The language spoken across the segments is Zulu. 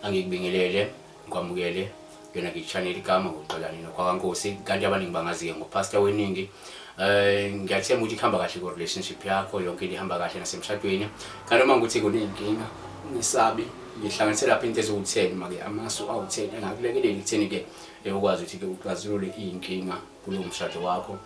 Angikubingelele ngikwamukele yona ngichannel igama ngoxolani nokwakwankosi kanti abaningi bangazi ngopastor weningi. Ngiyathemba ukuthi ihamba kahle ku relationship yakho, yonke into ihamba kahle nasemshadweni. Kanti uma ngikuthi kuneyinkinga ngisabi ngihlanganise lapha into eziwu-10 make amasu awu-10 engakulekeleli kutheni ke ukwazi ukuthi ke uxazulule iyinkinga kulo mshado wakho.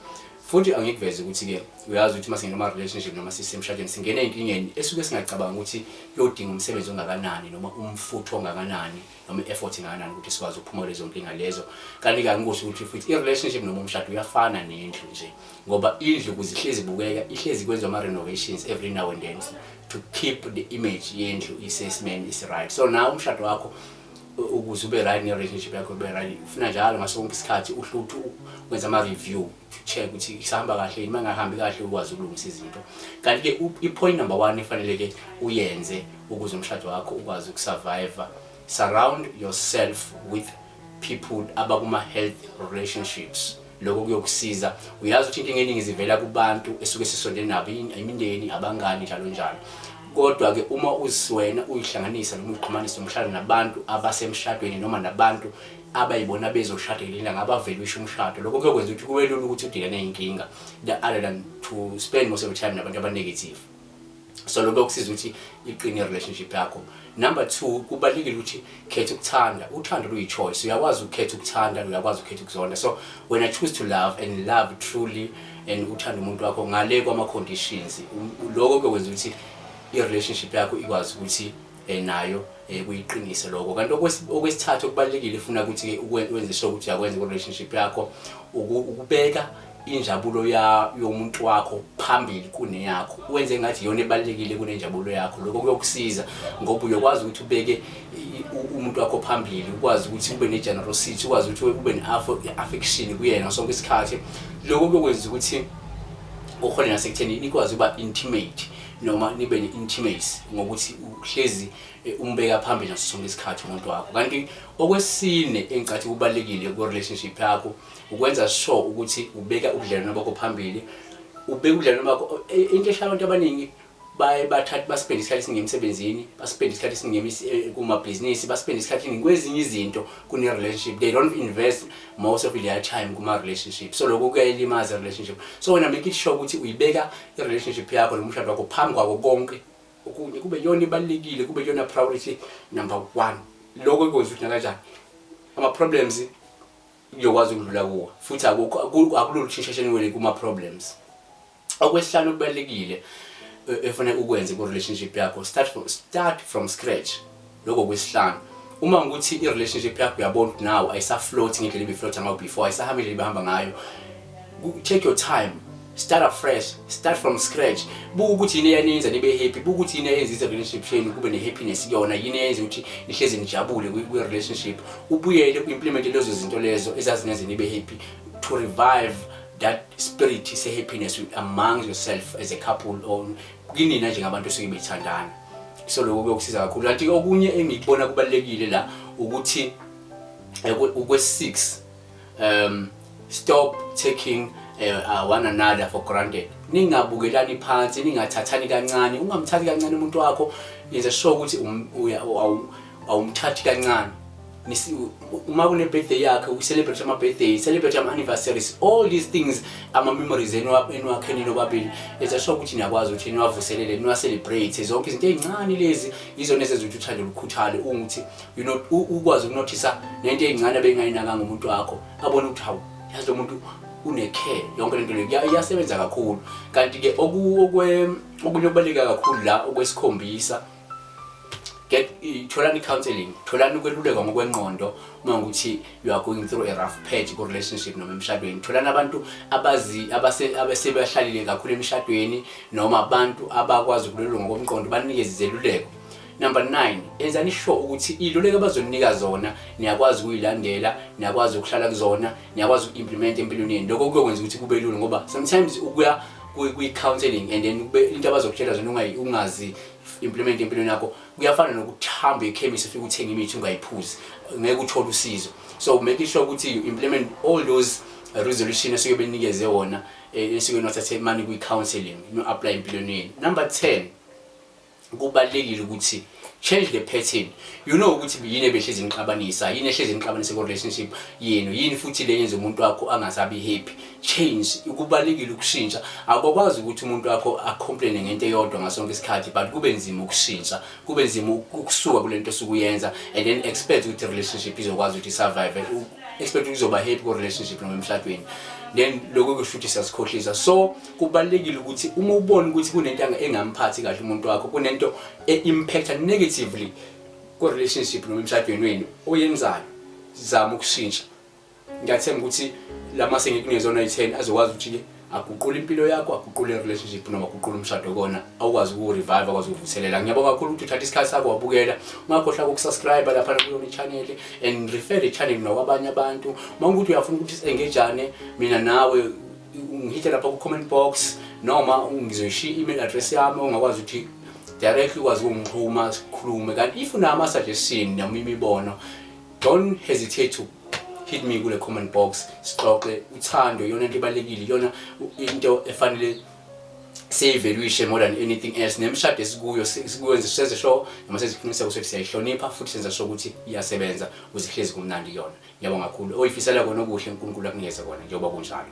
Futhi angikuveze ukuthi ke uyazi ukuthi mase ngena relationship noma sisemshadweni singena einkingeni esuke singacabanga ukuthi yodinga umsebenzi ongakanani noma umfutho ongakanani noma effort engakanani ukuthi sikwazi ukuphumelela lezo nkinga lezo. Kanti ke angikusho ukuthi futhi i-relationship noma umshado uyafana nendlu nje, ngoba indlu kuzihlezi ibukeka, ihlezi kwenziwa ama-renovations every now and then to keep the image yendlu isesimeni is right. So now umshado wakho ukuze ube right ne-relationship yakho ube right ufuna njalo ngaso sonke isikhathi uhluthu wenza ama-review to check ukuthi isahamba kahle yini, mangahambi kahle ukwazi ukulungisa izinto. Kanti ke i-point number 1 efanele ke uyenze ukuze umshado wakho ukwazi ukusurvive, surround yourself with people abakuma-healthy relationships. Lokho kuyokusiza. Uyazi ukuthi inkinga eningi zivela kubantu esuke sisondele nabo, imindeni, abangani njalo njalo. Kodwa ke uma uziwena uyihlanganisa noma uqhamanisa umshado nabantu abasemshadweni noma nabantu abayibona bezoshadela ngabavela wisho umshado, lokho kuyokwenza ukuthi kube lula ukuthi udile neyinkinga other than to spend most of the time nabantu aba-negative. So lokho kusiza ukuthi iqine relationship yakho. Number 2, kubalulekile ukuthi khetha ukuthanda. Uthando luyi-choice. Uyakwazi ukukhetha ukuthanda, uyakwazi ukukhetha ukuzonda. So when I choose to love and love truly and uthanda umuntu wakho ngale kwama-conditions, lokho kuyokwenza ukuthi i-relationship yakho ikwazi ukuthi nayo kuyiqinise lokho. Kanti okwesithathu okubalulekile ufuna ukuthi wenze sure ukuthi uyakwenza ku-relationship yakho ukubeka injabulo yomuntu wakho phambili kuneyakho. Wenze ngathi yona ebalulekile kunenjabulo yakho. Lokho kuyokusiza ngoba uyakwazi ukuthi ubeke umuntu wakho phambili, ukwazi ukuthi ube ne-generosity, ukwazi ukuthi ube ne-affection kuyena sonke isikhathi. Lokho kuyokwenza ukuthi ukhole nasekutheni nikwazi ukuba intimate noma nibe ne-intimacy ngokuthi uhlezi umbeka phambili naso sonke isikhathi umuntu wakho. Kanti okwesine engicathi kubalulekile ku-relationship yakho ukwenza sure ukuthi ubeka ubudlelwano bakho phambili. Ubeka ubudlelwano bakho. Into esha abantu abaningi bathatha baspend isikhathi esiningi emsebenzini, baspend isikhathi esiningi kuma-business, baspend isikhathi esiningi kwezinye izinto kune-relationship. They don't invest most of their time kuma-relationship. So lokho kuyayilimaza relationship. So wena make it sure ukuthi uyibeka i-relationship yakho nomshado wakho phambi kwako konke. Okunye kube yona ibalulekile, kube yona priority number 1. Lokho kwenza ukuthi kanjani ama-problems uyokwazi ukudlula kuwo, futhi akulula ukushintsha wele kuma-problems. Okwesihlanu kubalulekile efuna ukwenze ku-relationship yakho, start from scratch. Lokho kwesihlanu, uma ngikuthi i-relationship yakho uyabona ukuthi now ayisa-float ngendlela ebifloat ngayo before, ayisahambi indlela ibihamba ngayo, take your time, start afresh, start from scratch. Buka ukuthi yini eyenza nibe happy, buka ukuthi yini eyenza i-relationship yenu kube ne-happiness kuyona, yini eyenza ukuthi nihlezi nijabule kwi-relationship. Ubuyele ku-implement lezo zinto lezo ezazinenza nibe happy to revive that spirit se-happiness among yourself as a couple or kinina njengabantu esuke bethandana. So lokho kuyokusiza kakhulu. Kanti okunye engikubona kubalulekile la ukuthi ukwe-6, stop taking one another for granted. Ningabukelani phansi, ningathathani kancane. Ungamthathi kancane umuntu wakho, yenza sure ukuthi awumthathi kancane. Uma kune birthday yakhe ucelebrate ama-birthday, celebrate ama-anniversaries, all these things ama-memories enwakheni nobabili. Yenza sure ukuthi niyakwazi ukuthi niwavuselele, niwa-celebrate zonke izinto ey'ncane lezi yizona ezenza ukuthi uthando lukhuthale. Ukuthi ukwazi ukunothisa nento ey'ncane abengayinakanga umuntu wakho, abone ukuthi hawu yazi lo muntu une-care, yonke lento leyo iyasebenza kakhulu. Kanti ke okunye okubaluleka kakhulu la okwesikhombisa, tholani counseling, tholani ukwelulekwa ngokwengqondo uma ukuthi you are going through a rough patch ku-relationship noma emshadweni. Tholani abantu abasebehlalile kakhulu emshadweni noma abantu abakwazi ukululeka ngokomqondo banikeze izeluleko. Number 9, enzani sure ukuthi iluleko abazoninika zona niyakwazi ukuyilandela, niyakwazi ukuhlala kuzona, niyakwazi uku-implement empilweni yenu. Lokho kuyokwenza ukuthi kube lula ngoba sometimes ukuya kwi-counseling and then into abazokutshela zona ungazi implement empilweni yakho kuyafana nokuthi hambe ekhemisi ufike uthenga imithi ungayiphuzi, ngeke uthole usizo. So make sure ukuthi you implement all those resolution esuke benikeze wona esuke nothathe money kwi-counseling, you apply empilweni yenu. Number 10, kubalekile ukuthi change the pattern. You know ukuthi yini ebehlezi inixabanisa, yini ehlezi inixabanisa ku relationship yenu, yini futhi le yenza umuntu wakho angasabi happy. Change, kubalekile ukushintsha. Akukwazi ukuthi umuntu wakho acomplain ngento eyodwa ngasonke isikhathi, but kube nzima ukushintsha, kube nzima ukusuka kule nto osukuyenza and then expect ukuthi relationship izokwazi ukuthi survive, expect ukuthi uzoba happy ku relationship noma emshadweni. Then lokho kusho ukuthi siyasikhohlisa. So kubalekile ukuthi uma ubona ukuthi kunento engamphathi kahle umuntu wakho, kunento impacta negatively ku relationship noma emshadweni wenu oyenzayo, zama ukushintsha. Ngiyathemba ukuthi lama sengikunikeza zona i10 azokwazi ukuthi aguqule impilo yakho, aguqule relationship noma aguqule umshado kona, awukwazi uku-revive, akwazi ukuvuselela. Ngiyabonga kakhulu ukuthi uthatha isikhathi sakho wabukela. Ungakhohlwa ukusubscribe lapha kule channel and refer the channel nakwabanye abantu. Mawukuthi uyafuna ukuthi si-engage mina nawe, ngihithe lapha ku comment box noma ngizoyishiya email address yami ongakwazi ukuthi directly ukwazi ukungikhuluma sikhulume. Kanti if unama suggestion noma imibono, don't hesitate to hit me kule comment box. Sixoxe, uthando yona into ebalekile, yona into efanele se-evaluation more than anything else. Nemshado esikuyo sikwenze senze sure noma seziqiniseka ukuthi siyayihlonipha futhi senza sure ukuthi iyasebenza ukuze ihlezi kumnandi yona. Ngiyabonga kakhulu. Oyifisela kona okuhle uNkulunkulu akunikeze kona njengoba kunjalo.